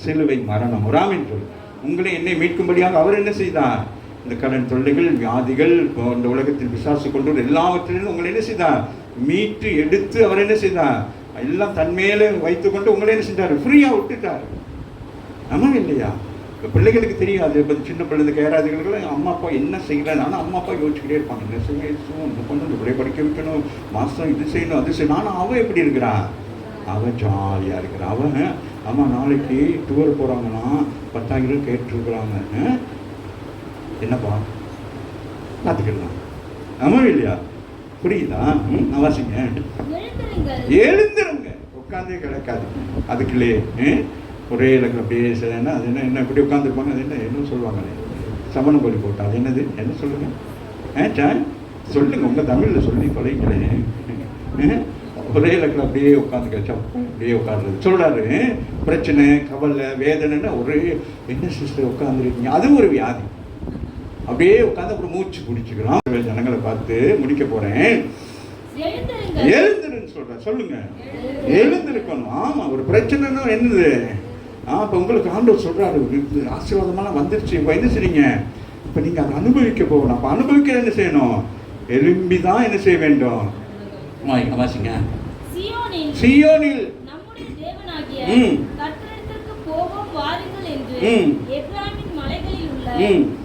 சிலுவை மரணம். ராமின் சொல் உங்களை என்னை மீட்கும்படியாக அவர் என்ன செய்தார்? இந்த கடன் தொல்லைகள், வியாதிகள், இந்த உலகத்தில் பிசாசு கொண்டு எல்லாவற்றிலும் உங்களை என்ன செய்தார்? மீட்டு எடுத்து அவர் என்ன செய்தார், எல்லாம் தன்மையில வைத்துக்கொண்டு உங்களை என்ன செஞ்சாரு, ஃப்ரீயா விட்டுட்டாரு. ஆமா இல்லையா? இப்போ பிள்ளைகளுக்கு தெரியாது. இப்போ சின்ன பிள்ளைங்க கேராதுகளுக்கு அம்மா அப்பா என்ன செய்யறாங்க, ஆனால் அம்மா அப்பா யோசிச்சுக்கிட்டே இருப்பாங்க, என்ன செய்யணும், இந்த பொண்ணு இப்படியே படிக்க வைக்கணும், மாதம் இது செய்யணும் அது செய்யணும். ஆனால் அவன் எப்படி இருக்கிறான், அவன் ஜாலியாக இருக்கிறான். அவன் அம்மா நாளைக்கு டூர் போகிறாங்கன்னா 10,000 கேட்டுருக்குறாங்க, என்னப்பா பார்த்துக்கலாம். ஆமா இல்லையா? புரியுதா? வாசிங்க. எழுந்துருங்க, உட்காந்தே கிடக்காது. அதுக்குள்ளே ஒரே இலக்கில் அப்படியே செய்யணும். அது என்ன இப்படி உட்காந்துருப்பாங்க, அது என்ன சொல்லுவாங்களே, சமண கோழி போட்டா, அது என்னது, என்ன சொல்லுங்க, சொல்லுங்க உங்கள் தமிழில் சொல்லி தொலைங்களே. ஒரே இலக்கில் அப்படியே உட்காந்து அப்படியே உட்காந்துருது சொல்கிறாரு. பிரச்சனை, கவலை, வேதனைன்னா ஒரே என்ன சிஸ்டர் உட்காந்துருக்கீங்க, அது ஒரு வியாதி. அப்படியே உட்காந்து அப்புறம் மூச்சு பிடிச்சிக்கலாம். ஜனங்களை பார்த்து முடிக்க போறேன். எழுந்துருன்னு சொல்றேன், சொல்லுங்க, எழுந்திருக்கணும். ஆமா, ஒரு பிரச்சனைன்னா என்னது, இப்போ உங்களுக்கு ஆண்டவர் சொல்றாரு, ஆசீர்வாதமான வந்துருச்சு, இப்போ என்ன செய்றீங்க, இப்போ நீங்க அதை அனுபவிக்க போகணும். அப்போ அனுபவிக்க என்ன செய்யணும், எழும்பி தான் என்ன செய்ய வேண்டும். வாசிங்க. சீயோனில் நம்முடைய தேவனாகிய கர்த்தருக்கு போவோம் வாருங்கள் என்று எப்ராயிமின் மலைகளில் உள்ள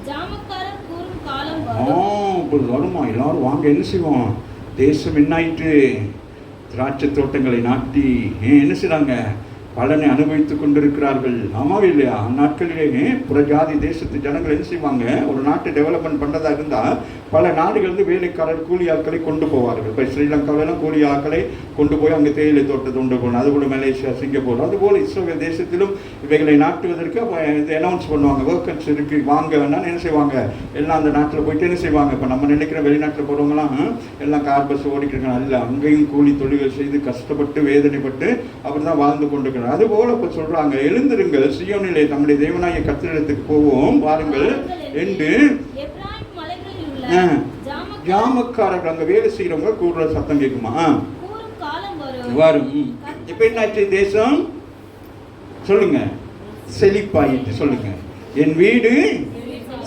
ஜாமக்காரர் கூறும் காலம் வரும். வருமா, எல்லாரும் வாங்க, என்ன செய்வோம், தேசம் என்னாயிற்று, திராட்சை தோட்டங்களை நாட்டி என்ன செய்றாங்க, பலனை அனுபவித்துக் கொண்டிருக்கிறார்கள். ஆமாவே இல்லையா? அந்நாட்களிலே புறஜாதி தேசத்து ஜனங்கள் என்ன செய்வாங்க, ஒரு நாட்டை டெவலப்மெண்ட் பண்ணுறதா இருந்தால் பல நாடுகள் வேலைக்காரர் கூலி ஆட்களை கொண்டு போவார்கள். இப்போ ஸ்ரீலங்காவெல்லாம் கூலி ஆட்களை கொண்டு போய் அங்கே தேயிலை தோட்டத்தை கொண்டு போகணும். அதுபோல் மலேசியா, சிங்கப்பூர், அதுபோல் இஸ்ரேல் தேசத்திலும் இவைகளை நாட்டுவதற்கு இது அனௌன்ஸ் பண்ணுவாங்க, ஒர்க்கர்ஸ் இருக்கு வாங்க வேணான்னு என்ன செய்வாங்க, எல்லாம் அந்த நாட்டில் போயிட்டு என்ன செய்வாங்க. இப்போ நம்ம நினைக்கிற வெளிநாட்டில் போகிறவங்களாம் எல்லாம் கார் பஸ் ஓடிக்கிறாங்க, இல்லை அங்கேயும் கூலி தொழில்கள் செய்து கஷ்டப்பட்டு வேதனைப்பட்டு அப்படி தான் வாழ்ந்து கொண்டிருக்கிறாங்க. அதுபோல இப்போ சொல்றாங்க, எழுந்திருங்கள், சீயோனிலே தம்முடைய தேவனாகிய கர்த்தரிடத்துக்கு போவோம் வாருங்கள் என்று ஜாமக்காரர்கள் அங்க வேலை செய்யறவங்க கூடுற சத்தம் கேட்குமா, வரும். இப்ப என்னாச்சு, தேசம் சொல்லுங்க செழிப்பாயிட்டு, சொல்லுங்க என் வீடு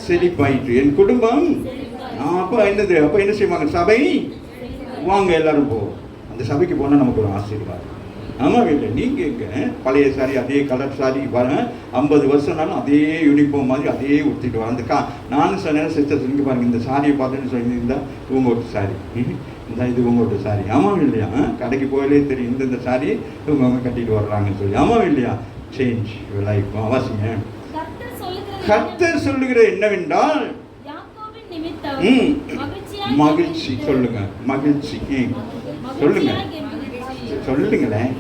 செழிப்பாயிட்டு, என் குடும்பம். அப்ப என்னது, அப்ப என்ன செய்வாங்க, சபை வாங்க எல்லாரும் போ. அந்த சபைக்கு போனா நமக்கு ஒரு ஆசீர்வாதம். ஆமாம் இல்லை, நீங்கள் எங்கே பழைய சாரி அதே கலர் சாரி வர 50 வருஷம்னாலும் அதே யூனிஃபார்ம் மாதிரி அதே உடுத்திட்டு வர. அந்த நானும் சில நேரம் சிஸ்டர் சொல்லி பாருங்க, இந்த சாரியை பார்த்துன்னு சொல்லி இருந்தால் இவங்க ஒரு சாரி, இந்த இது இவங்க ஒரு சாரி. ஆமாம் இல்லையா? கடைக்கு போயிலே தெரியும், இந்த சாரி இவங்க கட்டிட்டு வர்றாங்கன்னு சொல்லி. ஆமாம் இல்லையா? Change life. அவசியங்க. கர்த்தர் சொல்லுகிற என்னவென்றால் மகிழ்ச்சி, சொல்லுங்க மகிழ்ச்சி, சொல்லுங்க சொல்லுங்களேன்.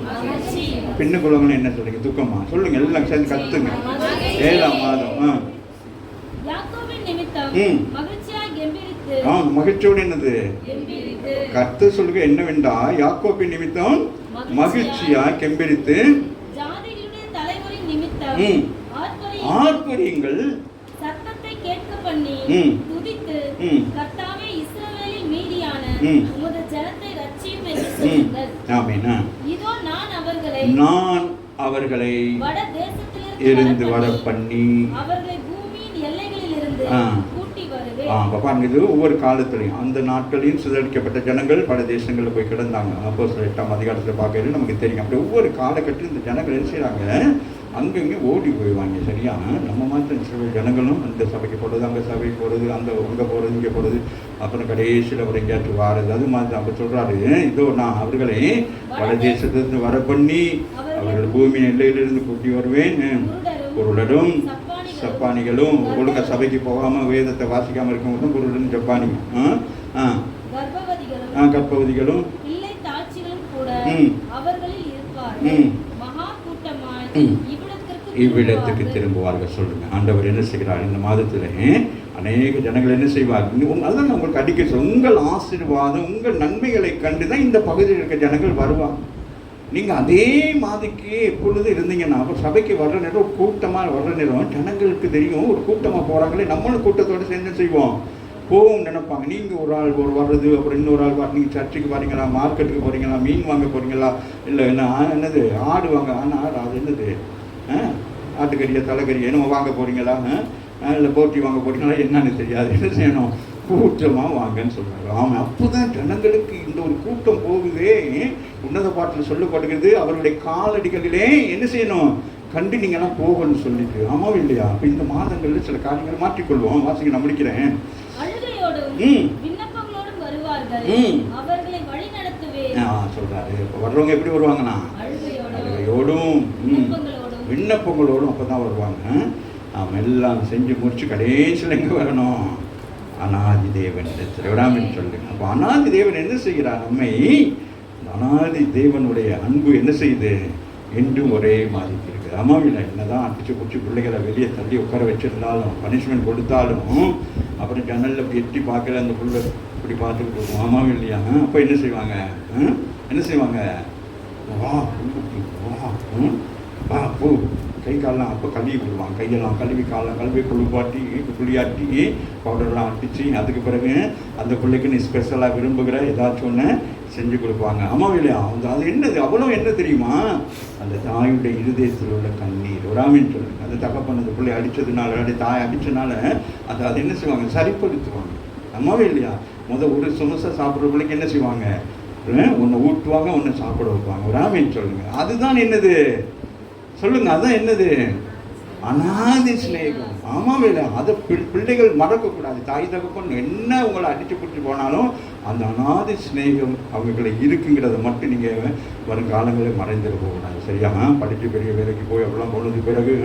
பெண்ணுக்குள்ளவங்க என்ன சொல்றீங்க, துக்கமா, சொல்லுங்க, எல்லாம் சேர்ந்து கத்துங்க. 7ஆம் மாதம் மகிழ்ச்சியோடு என்னது, கர்த்தர் சொல்லுங்க என்னவென்றா, யாக்கோபின் நிமித்தம் மகிழ்ச்சியா கெம்பீரித்து ஆர்ப்பரியுங்கள், சத்தத்தை கேட்க பண்ணி துதித்து கர்த்தாவே இஸ்ரவேலின் மீதியான உமது ஜனத்தை ரட்சியும் என்று சொல்லுங்கள். ஆமென். இதோ நான் அவர்களை வட தேசத்திலிருந்து வர பண்ணி அவர்களை பூமியின் எல்லைகளில் இருந்து கூட்டி வருவேன். பாருங்க, இது ஒவ்வொரு காலத்திலையும் அந்த நாட்களில் சிதறடிக்கப்பட்ட ஜனங்கள் பல தேசங்களில் போய் கிடந்தாங்க. அப்போஸ்தலர் 8ஆம் அதிகாரத்தில் பார்க்கறது நமக்கு தெரியும். அப்படி ஒவ்வொரு காலகட்டத்தில் இந்த ஜனங்கள் என்ன செய்யறாங்க, அங்கங்கே ஓடி போயிடுவாங்க. சரியா? நம்ம மாத்திரம் சில ஜனங்களும் அந்த சபைக்கு போகிறது, அங்கே சபைக்கு போகிறது, அந்த அங்கே போகிறது, இங்கே போகிறது, அப்புறம் கடைசியில் அவர் எங்கேயாச்சும் வாருது. அது மாதிரி அப்போ சொல்கிறாரு, இதோ நான் அவர்களை வட தேசத்திலிருந்து வர பண்ணி அவர்கள் பூமி எல்லையிலிருந்து கூட்டி வருவேன். குருடரும் சப்பானிகளும், ஒழுங்காக சபைக்கு போகாமல் வேதத்தை வாசிக்காமல் இருக்கவங்களும் குருடரும் ஜப்பானியும் கர்ப்பவதிகளும் இவ்விடத்துக்கு திரும்புவார்கள். சொல்லுங்க, ஆண்டவர் என்ன செய்கிறார் இந்த மாதத்தில் அநேக ஜனங்கள் என்ன செய்வார். அதான் உங்களுக்கு அடிக்க, உங்கள் ஆசீர்வாதம் உங்கள் நன்மைகளை கண்டுதான் இந்த பகுதியில் இருக்க ஜனங்கள் வருவாங்க. நீங்கள் அதே மாதிரிக்கு எப்பொழுது இருந்தீங்கன்னா அப்போ சபைக்கு வர்ற நேரம் ஒரு கூட்டமாக வர்ற நேரம் ஜனங்களுக்கு தெரியும், ஒரு கூட்டமாக போகிறாங்களே, நம்மளும் கூட்டத்தோடு சேர்ந்து செய்வோம் போகும் நினைப்பாங்க. நீங்கள் ஒரு ஆள் ஒரு வர்றது, அப்புறம் இன்னொரு ஆள் வர, நீங்கள் சர்ச்சுக்கு போகிறீங்களா, மார்க்கெட்டுக்கு போகிறீங்களா, மீன் வாங்க போகிறீங்களா, இல்லை என்ன என்னது ஆடு வாங்க, ஆனால் அது என்னது ஆட்டுக்கறியை தலைக்கறியை என்னமோ வாங்க போகிறீங்களா, இல்லை போட்டி வாங்க போகிறீங்களா, என்னன்னு தெரியாது. என்ன செய்யணும், கூட்டமா வாங்கன்னு சொல்றாரு. ஆமா, அப்போதான் ஜனங்களுக்கு இந்த ஒரு கூட்டம் போகுதே, உன்னத பாட்டில் சொல்லப்படுகிறது, அவருடைய காலடிகளிலே என்ன செய்யணும், கண்டு நீங்கெல்லாம் போகணும்னு சொல்லிட்டு. ஆமாவும் இல்லையா? அப்ப இந்த மாதங்கள்ல சில காரியங்களை மாற்றிக்கொள்வோம். வாசிக்க நான் முடிக்கிறேன். சொல்றாரு, இப்ப வர்றவங்க எப்படி வருவாங்கன்னா அழுகையோடும் விண்ணப்பங்களோடும் அப்பதான் வருவாங்க. நாம் எல்லாம் செஞ்சு முடிச்சு கடைசியில் எங்க வரணும், அநாதி தேவன் விடாமல் சொல்லுங்க. அப்போ அநாதி தேவன் என்ன செய்கிறார், நம்மை அநாதி தேவனுடைய அன்பு என்ன செய்யுது, என்றும் ஒரே மாதிரி இருக்குது. அம்மாவில் என்னதான் அடிச்சு பிடிச்சி பிள்ளைகளை வெளியே தள்ளி உட்கார வச்சிருந்தாலும், பனிஷ்மெண்ட் கொடுத்தாலும், அப்புறம் ஜன்னலில் அப்படி எட்டி பார்க்கல அந்த பிள்ளை இப்படி பார்த்துட்டு போகும். ஆமாவும் இல்லையா? அப்போ என்ன செய்வாங்க, வா வா பூ கை காலெலாம் அப்போ கழுவி விடுவாங்க. கையெல்லாம் கழுவி காலம் கழுவி குளியாட்டி பவுடர்லாம் அடித்து, அதுக்கு பிறகு அந்த பிள்ளைக்கு நீ ஸ்பெஷலாக விரும்புகிற ஏதாச்சும் ஒன்று செஞ்சு கொடுப்பாங்க. ஆமாம் இல்லையா? அது என்னது அவ்வளோ என்ன தெரியுமா, அந்த தாயுடைய இருதயத்தில் உள்ள கண்ணீர். ஒராமின்னு சொல்லுங்க. அந்த தகப்பன் அந்த பிள்ளை அடித்ததுனால, தாய் அடித்ததுனால அது என்ன செய்வாங்க, சரிப்படுத்துவாங்க. ஆமாவே இல்லையா? ஒரு சுமசை சாப்பிட்ற பிள்ளைக்கு என்ன செய்வாங்க, ஒன்று ஊட்டுவாங்க, ஒன்று சாப்பிட வைப்பாங்க. ஒராமின்னு சொல்லுங்க. அதுதான் என்னது சொல்லுங்க, அதான் என்னது, அநாதி சிநேகம். ஆமாம் இல்லை? அதை பிள்ளைகள் மறக்கக்கூடாது. தாய் தகப்பன் என்ன உங்களை அடிச்சு பிடிச்சி போனாலும் அந்த அநாதி சிநேகம் அவங்களை இருக்குங்கிறத மட்டும் நீங்கள் வருங்காலங்களில் மறைந்துட போகக்கூடாது. சரியாமா? படித்து பெரிய வேலைக்கு போய் அப்படிலாம் போனது பிறகு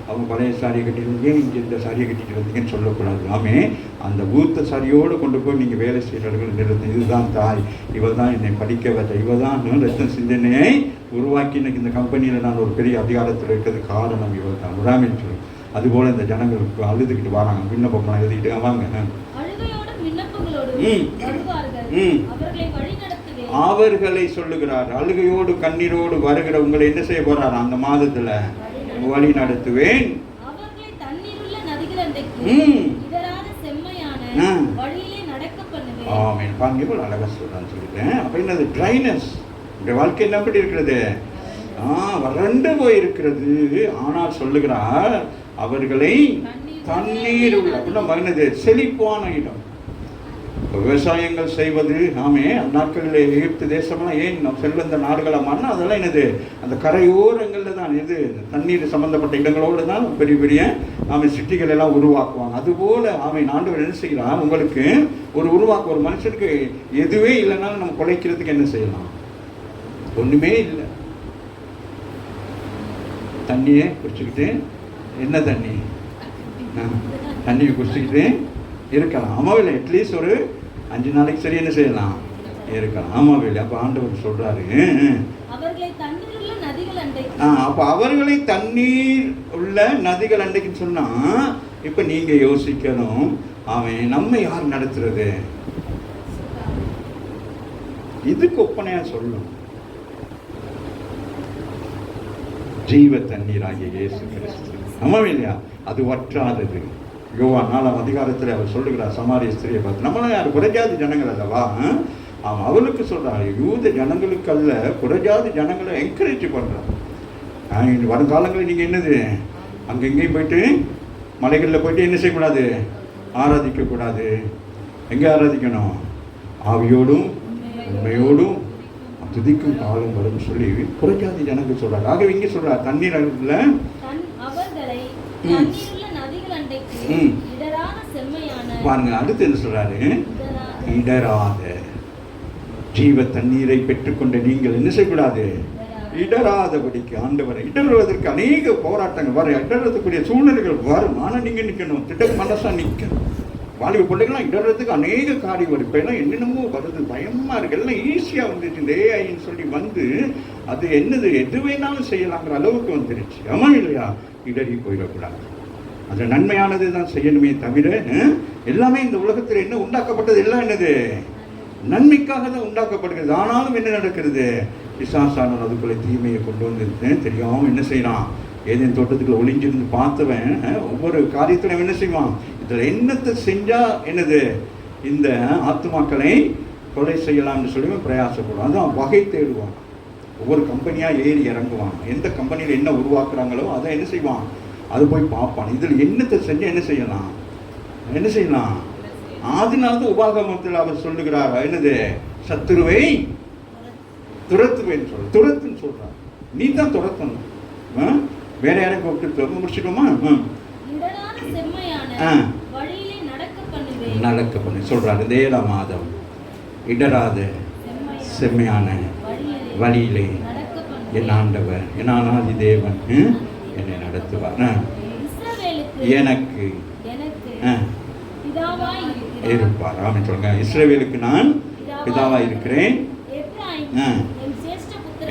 அவங்க பழைய சாரியை கட்டிட்டு இங்கே இந்த சாரியை கட்டிட்டு வந்தீங்கன்னு சொல்லக்கூடாது. ஆமே, அந்த ஊத்த சாரியோடு கொண்டு போய் நீங்கள் வேலை செய்கிறவர்கள் நிறுத்த, இதுதான் தாய், இவள் தான் என்னை படிக்க வச்ச, இவள் தான் ரத்தன சிந்தனையை உருவாக்கி இன்னைக்கு இந்த கம்பெனியில் நான் ஒரு பெரிய அதிகாரத்தில் இருக்கிறது காரணம் இவள் தான். விடாமல் சொல்லு. அதுபோல் இந்த ஜனங்களுக்கு அழுதுகிட்டு வராங்க, விண்ணப்பம் எழுதிக்கிட்டு வாங்க. அவர்களை சொல்லுகிறார், அழுகையோடு கண்ணீரோடு வருகிற உங்களை என்ன செய்ய போறார், அந்த மாதத்துல வழி நடத்துவேன். அழகா சொல்றான்னு சொல்லிட்டேன். அப்ப என்னது, ட்ரைனஸ். இந்த வாழ்க்கை என்ன எப்படி இருக்கிறது, வறண்டு போயிருக்கிறது. ஆனால் சொல்லுகிறார், அவர்களை தண்ணீர் உள்ள மகிழ்ந்தது செழிப்பான இடம். விவசாயங்கள் செய்வது, ஆமே நாட்களில் எகிப்து தேசம்லாம் ஏன் செல்வந்த நாடுகளமானா அதெல்லாம் என்னது, அந்த கரையோரங்களில் தான் இது தண்ணீர் சம்பந்தப்பட்ட இடங்களோடு தான் பெரிய பெரிய சிட்டிகள் எல்லாம் உருவாக்குவாங்க. அதுபோல் ஆண்டவர் என்ன செய்யலாம், உங்களுக்கு ஒரு மனுஷனுக்கு எதுவே இல்லைனாலும் நம்ம குலைக்கிறதுக்கு என்ன செய்யலாம், ஒன்றுமே இல்லை. தண்ணியை குடிச்சுக்கிட்டு, என்ன தண்ணியை குடிச்சுக்கிட்டு இருக்கலாம். ஆமாவில்லை? அட்லீஸ்ட் ஒரு 5 நாளைக்கு சரி என்ன செய்யலாம், இருக்கலாம். ஆமாவில்லை? அப்போ ஆண்டவர் சொல்றாரு, அப்போ அவர்களை தண்ணீர் உள்ள நதிகள் அண்டைக்குன்னு சொன்னா, இப்ப நீங்க யோசிக்கணும், நம்ம யார் நடத்துறது, இதுக்கு ஒப்பனையா சொல்லணும், ஜீவ தண்ணீராகிய இயேசு கிறிஸ்து. ஆமாவில்லையா? அது வற்றாதது. யோவான் 4ஆம் அதிகாரத்தில் அவர் சொல்லுகிறார், சமாரிய ஸ்திரியை பார்த்து. நம்மளாம் யார், புறஜாதி ஜனங்கள் அல்லவா? அவளுக்கு சொல்றாரு, யூத ஜனங்களுக்கு அல்ல, புறஜாதி ஜனங்களை என்கரேஜ் பண்றாரு. வருங்காலங்களில் நீங்க என்னது, அங்கெங்கேயும் போயிட்டு மலைகளில் போயிட்டு என்ன செய்யக்கூடாது, ஆராதிக்க கூடாது. எங்க ஆராதிக்கணும், ஆவியோடும் உண்மையோடும் துதிக்கும் காலம் வரும் சொல்லி புறஜாதி ஜனங்கள் சொல்றாரு. ஆகவே இங்கே சொல்றாரு, தண்ணீர் பாருங்க. அடுத்து என்ன சொல்றாரு, இடராத ஜீவ தண்ணீரை பெற்றுக்கொண்ட நீங்கள் என்ன செய்யக்கூடாது, இடராதபடிக்கு. ஆண்டவரை இடறுவதற்கு அநேக போராட்டங்கள் வர, இடறதுக்குரிய சூழ்நிலைகள் வரும். ஆனால் நீங்க நிற்கணும், திட்ட மனசா நிற்கணும். வாலிப பிள்ளைகள்லாம் இடறதுக்கு அநேக காரியம் வரும். இப்போ எல்லாம் என்னென்னமோ வருது, பயமா இருக்கு. எல்லாம் ஈஸியாக வந்துச்சு, இந்த ஏஐன்னு சொல்லி வந்து அது என்னது, எது வேணாலும் செய்யலாங்கிற அளவுக்கு வந்துருச்சு. ஆமா இல்லையா? இடறி போயிடக்கூடாது. அது நன்மையானது தான் செய்யணுமே தவிர, எல்லாமே இந்த உலகத்தில் என்ன உண்டாக்கப்பட்டது, எல்லாம் என்னது, நன்மைக்காக தான் உண்டாக்கப்படுகிறது. ஆனாலும் என்ன நடக்கிறது, பிசாசானவன் அதுக்குள்ளே தீமையை கொண்டு வந்து தெரியாமல் என்ன செய்யறான், ஏதேன் தோட்டத்துக்குள்ள ஒளிஞ்சிருந்து பார்த்தவன் ஒவ்வொரு காரியத்திலும் என்ன செய்வான், இதில் என்னத்தை செஞ்சா என்னது, இந்த ஆத்துமாக்களை கொலை செய்யலாம்னு சொல்லி பிரயாசப்படுவான். அதான் வகை தேடுவான். ஒவ்வொரு கம்பெனியாக ஏறி இறங்குவான். எந்த கம்பெனியில் என்ன உருவாக்குறாங்களோ அதை என்ன செய்வான், அது போய் பார்ப்பான். இதில் என்னத்தை செஞ்சால் என்ன செய்யலாம், அதனால உபாகமத்தில் அவர் சொல்லுகிறார், என்னது, சத்துருவை துரத்துவேன் துரத்துன்னு சொல்றார். நீ தான் துரத்தணும். வேற யாரும் கூப்பிட்டு முடிச்சிட்டோமா? நடக்க பண்ணு சொல்றாரு. இந்த 7ஆம் மாதம் இடராத செம்மையான வழியிலே என் ஆண்டவர், என் ஆனாதி தேவன் என்னை நடத்துவார். எனக்கு இருப்பார். ஆமென் சொல்லுங்க. இஸ்ரவேலுக்கு நான் பிதாவா இருக்கிறேன்,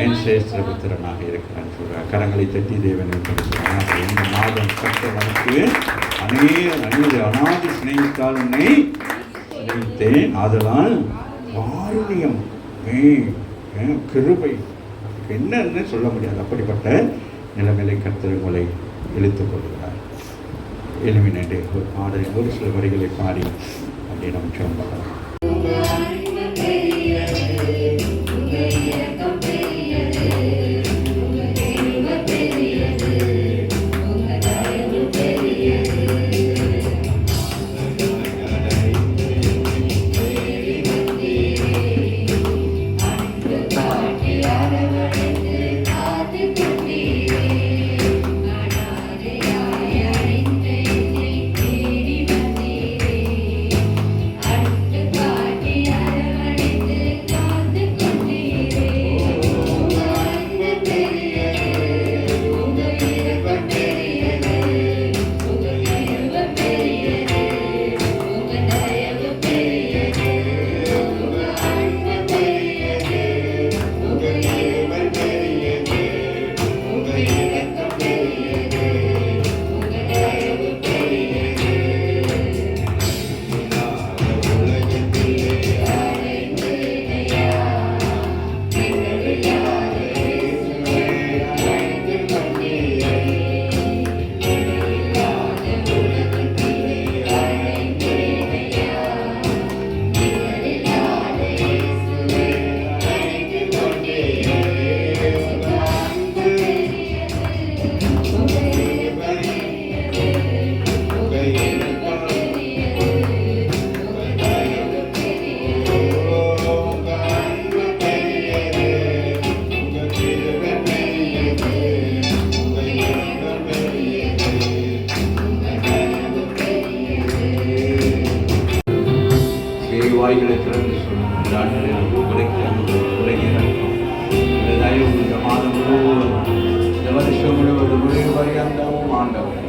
என் சேஷ்ட புத்திரனாக இருக்கிறான் சொல்றார். கரங்களை தட்டி தேவன் இந்த மாதம் கர்த்தருக்கு அநேக அநாதி சிநேகித்தால் உன்னை சிநேகித்தேன், ஆதலால் காருண்யம் கிருபை என்னன்னு சொல்ல முடியாது. அப்படிப்பட்ட நிலைமையை கர்த்தர் உங்களை இழுத்துக் கொள்கிறார். எளிமையினே ஒரு பாடலின் ஒரு சில வரிகளை பாடி அப்படி நம்ம சொல்லலாம். வாய்களை திறந்து சொல்லுங்கள். இந்த மாதம் முழுவதும், இந்த வருஷம் முழுவதும் முடிவு பரியந்தமும் ஆண்டவர்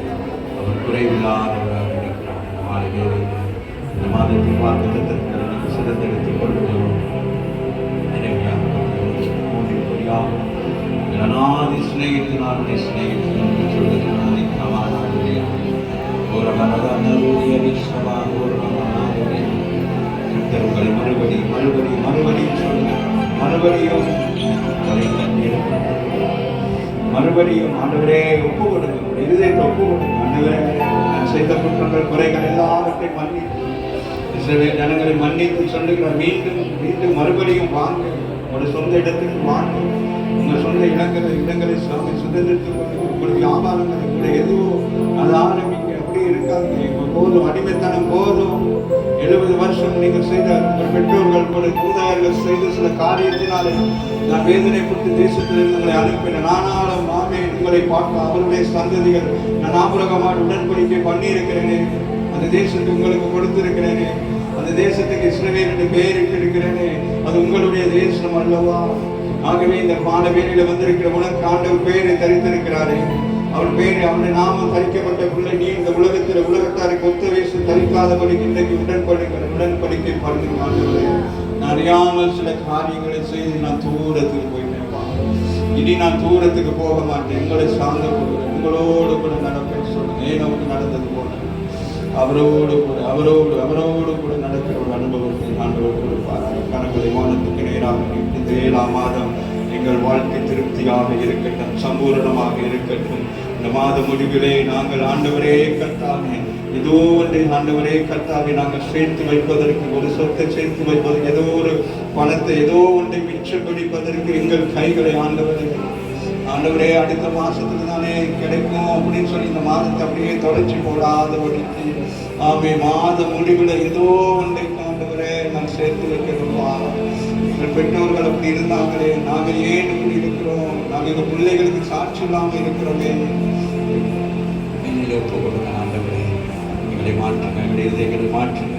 அவர் குறைவில்லாதவராக இருக்கிறார். மாலையில் இந்த மாதத்தின் வாக்குத்தத்தத்தை சிறந்தெடுத்துக் கொள்வோம். அநாதி சிநேகித்தினால் சிநேகித்து சொல்லுகிறார். உங்களை மறுபடியும் சொல்லுங்க. மறுபடியும் ஆண்டவரே ஒப்பு கொடுங்க. இருதயத்தை ஒப்பு கொடுங்க. ஆண்டவரே, நான் செய்த குற்றங்கள் குறைகள் எல்லாவற்றையும் மன்னித்து இஸ்ரவேல் ஜனங்களை மன்னித்து சொல்லுகிறார். மீண்டும் மறுபடியும் வாங்க, உங்களுடைய சொந்த இடத்துக்கு வாங்க. உங்கள் சொந்த இடங்களை சாமி சுதந்திரத்துக்கு உங்களுடைய வியாபாரங்கள் உங்களுடைய எதுவோ அது ஆரம்பிக்க. அப்படி இருக்காங்க. போதும், அடிமைத்தனம் போதும். 70 வருஷம் நீங்கள் செய்த உங்கள் பெற்றோர்கள் உங்களுடைய மூதாதையர்கள் செய்த சில காரியத்தினாலே நான் வேதனைப்பட்டு தேசத்தில் உங்களை அனுப்பினேன். ஆனாலும் நானே உங்களை பார்க்க அவருடைய சந்ததிகள் நான் ஆபிரகாமோடு உடன்படிக்கை பண்ணியிருக்கிறேனே, அந்த தேசத்தை உங்களுக்கு கொடுத்திருக்கிறேனே, அந்த தேசத்துக்கு இஸ்ரவேல் என்று பெயரிட்டு இருக்கிறேனே, அது உங்களுடைய தேசம் அல்லவா? ஆகவே இந்த மாணவேரியில வந்திருக்கிற உனக்கு ஆண்டவர் பெயரை தரித்திருக்கிறாரே, அவன் பெயரை அவனுடைய நாமம் தரிக்கப்பட்ட பிள்ளை நீ இந்த உலகத்தாருக்கு ஒத்த வயசு தரிக்காதபடி இன்றைக்கு உடன்படிக்கை பண்ணுங்க. நான் அறியாமல் சில காரியங்களை செய்து நான் தூரத்துக்கு போயிட்டேன். இனி நான் தூரத்துக்கு போக மாட்டேன். உங்களை சார்ந்த கொள்கிறேன். உங்களோடு கூட நடப்பேன் சொல்லுங்க. ஏனோடு நடந்தது போல அவரோடு கூட நடக்கிற ஒரு அனுபவத்தை ஆண்டவர் கொடுப்பார். கணங்களை வானத்துக்கு நேராக இந்த 7ஆம் மாதம் எங்கள் வாழ்க்கை திருப்தியாக இருக்கட்டும், சம்பூரணமாக இருக்கட்டும். இந்த மாத முடிவிலே நாங்கள் ஆண்டவரே கர்த்தாவே, ஏதோ ஒன்றை ஆண்டவரே கர்த்தாவே நாங்கள் சேர்த்து வைப்பதற்கு, ஒரு சொத்தை சேர்த்து வைப்பதற்கு, ஏதோ ஒரு பணத்தை ஏதோ ஒன்றை மிச்சம் பிடிப்பதற்கு எங்கள் கைகளை ஆண்டவரே ஆண்டவரே அடுத்த மாசத்துல தானே கிடைக்கும் அப்படின்னு சொல்லி இந்த மாதத்தை அப்படியே தொடர்ச்சி போடாதபடிக்கு ஆமே மாத முடிவுல ஏதோ ஒன்றை ஆண்டவரே நான் சேர்த்து வைக்கிறோம்ப்பா. எங்கள் பெற்றோர்கள் அப்படி இருந்தாங்களே, நாங்கள் ஏன் இப்படி இருக்கிறோம், நாங்கள் எங்கள் பிள்ளைகளுக்கு சாட்சி இல்லாமல் இருக்கிறோமே. ஒப்பு கொடுங்க ஆண்டவரே, எங்களை மாற்றுங்க, எங்களுடைய இதயங்களை மாற்றுங்க.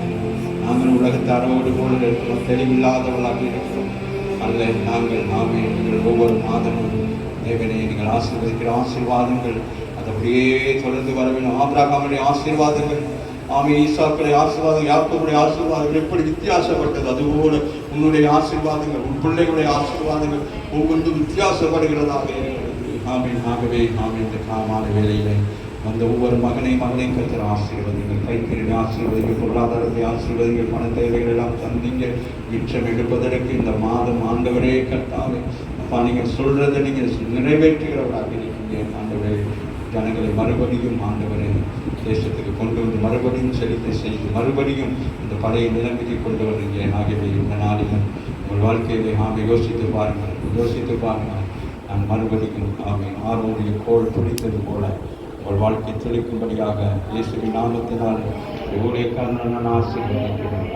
நாங்கள் உலகத்தாரோடு போல இருக்கிறோம், தெளிவில்லாதவர்களாக இருக்கிறோம் அல்ல. நாங்கள் ஆமே எங்கள் ஒவ்வொரு மாதமும் தேவனை நீங்கள் ஆசீர்வதிக்கிற ஆசீர்வாதங்கள் அது அப்படியே தொடர்ந்து வர வேண்டும். ஆபிரகாமுடைய ஆசீர்வாதங்கள், ஆமே ஈசாக்குடைய ஆசீர்வாதம், யாக்கோபுடைய ஆசீர்வாதங்கள் எப்படி வித்தியாசப்பட்டது, அதுபோல உன்னுடைய ஆசீர்வாதங்கள், உன் பிள்ளைகளுடைய ஆசீர்வாதங்கள் ஒவ்வொன்றும் வித்தியாசப்படுகிறதாக இருக்கிறது. ஆமீன். ஆகவே ஆமீன், இந்த காமான வேலையிலே அந்த ஒவ்வொரு மகனையும் கர்த்தர் ஆசீர்வதிங்கள், கைத்தறியை ஆசீர்வதிங்கள், பொருளாதாரத்தை ஆசீர்வதிங்கள், பண தேவைகள் எல்லாம் தந்தீங்க. மிச்சம் எடுப்பதற்கு இந்த மாதம் ஆண்டவரே கர்த்தாவே அப்பா நீங்கள் சொல்றதை நீங்கள் நிறைவேற்றுகிறவராக இருக்கீங்க ஆண்டவரே. ஜனங்களை மறுபடியும் ஆண்டவரே தேசத்துக்கு கொண்டு வந்து மறுபடியும் செலுத்த செய்து மறுபடியும் இந்த பழைய நிலைமைக்கு கொண்டு வருவீங்க. ஆகவே இந்த நாளிலும் உங்கள் வாழ்க்கையிலே யோசித்து பாருங்கள். நான் மறுபடியும் ஆரோடைய கோல் துடித்தது போல உங்கள் வாழ்க்கை துளிக்கும்படியாக இயேசுவின் நாமத்தினால் ஊழியக்காரன் நான் ஆசீர்வதிக்கிறேன்.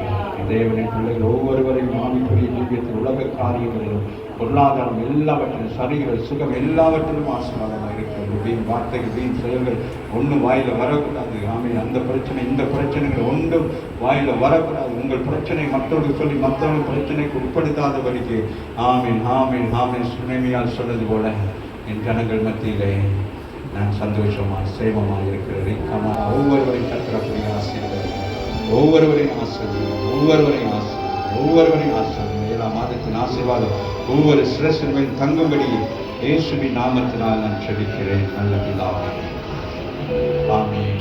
தேவனின் பிள்ளைகள் ஒவ்வொருவரையும் ஆவிக்குரிய ஜீவியத்தில் உலக காரியங்களிலும் பொருளாதாரம் எல்லாவற்றிலும் சரீர சுகம் எல்லாவற்றிலும் ஆசீர்வாதமாக இருக்கிறது. வீண் வார்த்தைகள் வீண் செயல்கள் ஒன்றும் வாயில வரக்கூடாது. ஆமீன். அந்த பிரச்சனை இந்த பிரச்சனைகள் ஒன்றும் வாயில வரக்கூடாது. உங்கள் பிரச்சனை மற்றவர்கள் சொல்லி மற்றவர்கள் பிரச்சனைக்கு உட்படுத்தாதபடிக்கு ஆமீன் ஆமீன் ஆமீன் சுனேமியால் சொன்னது போல என் ஜனங்கள் மத்தியிலே நான் சந்தோஷமாக சேமமாக இருக்கிறேன். ஒவ்வொருவரையும் கர்த்தருடைய ஆசீர்வாதம், ஒவ்வொருவரையும் ஆசீர்வாதம், எல்லா மாதத்தின் ஆசீர்வாதம் ஒவ்வொரு சிரசின் மேல் தங்கும்படி இயேசுவின் நாமத்தினால் நான் ஜெபிக்கிறேன் நல்ல பிதாவே. ஆமென்.